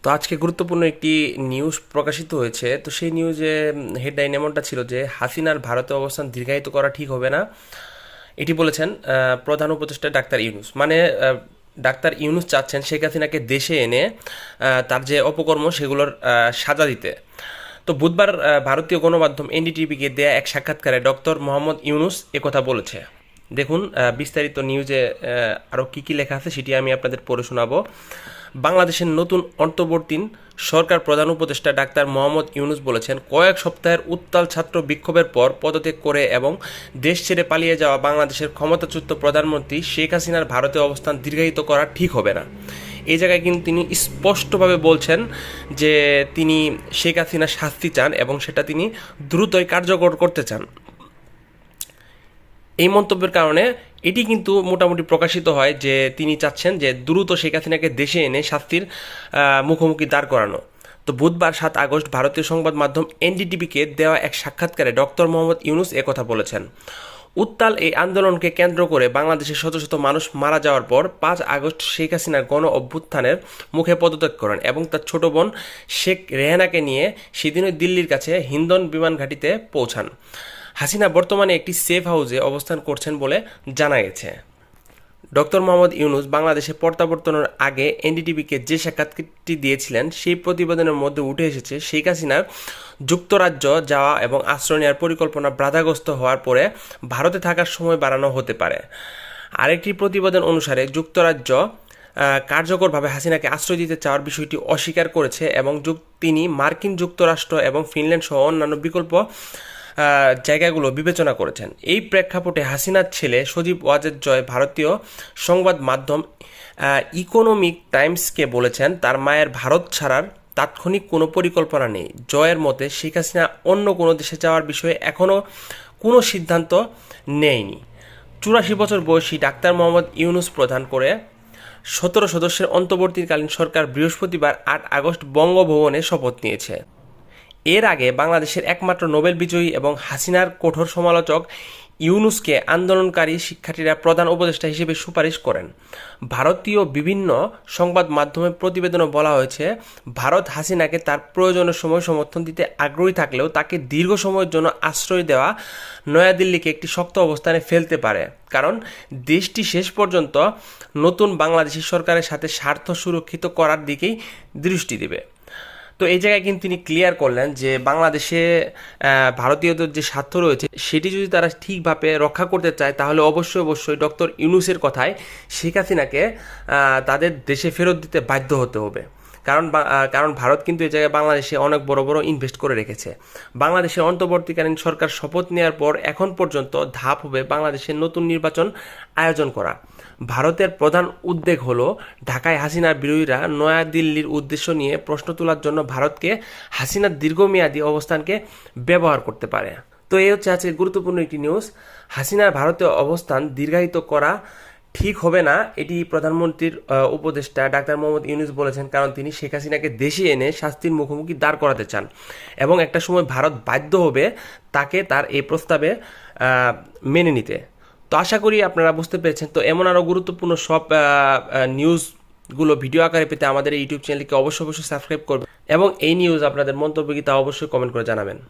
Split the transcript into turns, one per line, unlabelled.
তো আজকে গুরুত্বপূর্ণ একটি নিউজ প্রকাশিত হয়েছে। তো সেই নিউজে হেডলাইন এমনটা ছিল যে হাসিনার ভারতে অবস্থান দীর্ঘায়িত করা ঠিক হবে না। এটি বলেছেন প্রধান উপদেষ্টা ডাক্তার ইউনূস। মানে ডাক্তার ইউনূস চাচ্ছেন শেখ হাসিনাকে দেশে এনে তার যে অপকর্ম সেগুলোর সাজা দিতে। তো বুধবার ভারতীয় গণমাধ্যম এনডিটিভিকে দেয়া এক সাক্ষাৎকারে ডক্টর মোহাম্মদ ইউনূস একথা বলেছে। দেখুন বিস্তারিত নিউজে আরও কী কী লেখা আছে সেটি আমি আপনাদের পড়ে শোনাবো। বাংলাদেশের নতুন অন্তর্বর্তী সরকার প্রধান উপদেষ্টা ডাক্তার মোহাম্মদ ইউনূস বলেছেন, কয়েক সপ্তাহের উত্তাল ছাত্র বিক্ষোভের পর পদত্যাগ করে এবং দেশ ছেড়ে পালিয়ে যাওয়া বাংলাদেশের ক্ষমতাচ্যুত প্রধানমন্ত্রী শেখ হাসিনার ভারতে অবস্থান দীর্ঘায়িত করা ঠিক হবে না। এই জায়গায় কিন্তু তিনি স্পষ্টভাবে বলছেন যে তিনি শেখ হাসিনার শাস্তি চান এবং সেটা তিনি দ্রুতই কার্যকর করতে চান। এই মন্তব্যের কারণে এটি কিন্তু মোটামুটি প্রকাশিত হয় যে তিনি চাচ্ছেন যে দ্রুত শেখ হাসিনাকে দেশে এনে শাস্তির মুখোমুখি দাঁড় করানো। তো বুধবার 7 আগস্ট ভারতীয় সংবাদ মাধ্যম এনডিটিভিকে দেওয়া এক সাক্ষাৎকারে ডক্টর মোহাম্মদ ইউনূস একথা বলেছেন। উত্তাল এই আন্দোলনকে কেন্দ্র করে বাংলাদেশের শত শত মানুষ মারা যাওয়ার পর 5 আগস্ট শেখ হাসিনার গণ অভ্যুত্থানের মুখে পদত্যাগ করেন এবং তার ছোট বোন শেখ রেহানাকে নিয়ে সেদিনই দিল্লির কাছে হিন্দন বিমান ঘাঁটিতে পৌঁছান। হাসিনা বর্তমানে একটি সেফ হাউসে অবস্থান করছেন বলে জানা গেছে। ডক্টর মোহাম্মদ ইউনূস বাংলাদেশে প্রত্যাবর্তনের আগে এনডিটিভিকে যে সাক্ষাৎকারটি দিয়েছিলেন সেই প্রতিবেদনের মধ্যে উঠে এসেছে শেখ হাসিনার যুক্তরাজ্য যাওয়া এবং আশ্রয় নেওয়ার পরিকল্পনা বাধাগ্রস্ত হওয়ার পরে ভারতে থাকার সময় বাড়ানো হতে পারে। আরেকটি প্রতিবেদন অনুসারে যুক্তরাজ্য কার্যকরভাবে হাসিনাকে আশ্রয় দিতে চাওয়ার বিষয়টি অস্বীকার করেছে এবং তিনি মার্কিন যুক্তরাষ্ট্র এবং ফিনল্যান্ড সহ অন্যান্য বিকল্প জায়গাগুলো বিবেচনা করেছেন। এই প্রেক্ষাপটে হাসিনার ছেলে সজীব ওয়াজেদ জয় ভারতীয় সংবাদ মাধ্যম ইকোনমিক টাইমসকে বলেছেন তার মায়ের ভারত ছাড়ার তাৎক্ষণিক কোনো পরিকল্পনা নেই। জয়ের মতে শেখ হাসিনা অন্য কোনো দেশে যাওয়ার বিষয়ে এখনও কোনো সিদ্ধান্ত নেয়নি। 84 বছর বয়সী ডাক্তার মোহাম্মদ ইউনূস প্রধান করে 17 সদস্যের অন্তর্বর্তীকালীন সরকার বৃহস্পতিবার 8 আগস্ট বঙ্গভবনে শপথ নিয়েছে। এর আগে বাংলাদেশের একমাত্র নোবেল বিজয়ী এবং হাসিনার কঠোর সমালোচক ইউনূসকে আন্দোলনকারী শিক্ষার্থীরা প্রধান উপদেষ্টা হিসেবে সুপারিশ করেন। ভারতীয় বিভিন্ন সংবাদ মাধ্যমের প্রতিবেদনে বলা হয়েছে, ভারত হাসিনাকে তার প্রয়োজনের সময় সমর্থন দিতে আগ্রহী থাকলেও তাকে দীর্ঘ সময়ের জন্য আশ্রয় দেওয়া নয়াদিল্লিকে একটি শক্ত অবস্থানে ফেলতে পারে, কারণ দেশটি শেষ পর্যন্ত নতুন বাংলাদেশি সরকারের সাথে স্বার্থ সুরক্ষিত করার দিকেই দৃষ্টি দেবে। তো এই জায়গায় কিন্তু তিনি ক্লিয়ার করলেন যে বাংলাদেশে ভারতীয়দের যে স্বার্থ রয়েছে সেটি যদি তারা ঠিকভাবে রক্ষা করতে চায় তাহলে অবশ্যই ডক্টর ইউনূসের কথায় শেখ হাসিনাকে তাদের দেশে ফেরত দিতে বাধ্য হতে হবে। কারণ ভারত কিন্তু এই জায়গায় বাংলাদেশে অনেক বড় বড় ইনভেস্ট করে রেখেছে। বাংলাদেশের অন্তর্বর্তীকালীন সরকার শপথ নেওয়ার পর এখন পর্যন্ত ধাপ হবে বাংলাদেশের নতুন নির্বাচন আয়োজন করা। ভারতের প্রধান উদ্বেগ হলো ঢাকায় হাসিনার বিরোধীরা নয়াদিল্লির উদ্দেশ্য নিয়ে প্রশ্ন তোলার জন্য ভারতকে হাসিনার দীর্ঘমেয়াদী অবস্থানকে ব্যবহার করতে পারে। তো এই হচ্ছে আজকে গুরুত্বপূর্ণ একটি নিউজ। হাসিনার ভারতে অবস্থান দীর্ঘায়িত করা ঠিক হবে না, এটি প্রধানমন্ত্রীর উপদেষ্টা ডাক্তার মোহাম্মদ ইউনূস বলেছেন, কারণ তিনি শেখ হাসিনাকে দেশে এনে শাস্তির মুখোমুখি দাঁড় করাতে চান এবং একটা সময় ভারত বাধ্য হবে তাকে তার এই প্রস্তাবে মেনে নিতে। তো আশা করি আপনারা বুঝতে পেরেছেন। তো এমন আরও গুরুত্বপূর্ণ সব নিউজগুলো ভিডিও আকারে পেতে আমাদের এই ইউটিউব চ্যানেলকে অবশ্যই সাবস্ক্রাইব করবেন এবং এই নিউজ আপনাদের মন্তব্য কি তা অবশ্যই কমেন্ট করে জানাবেন।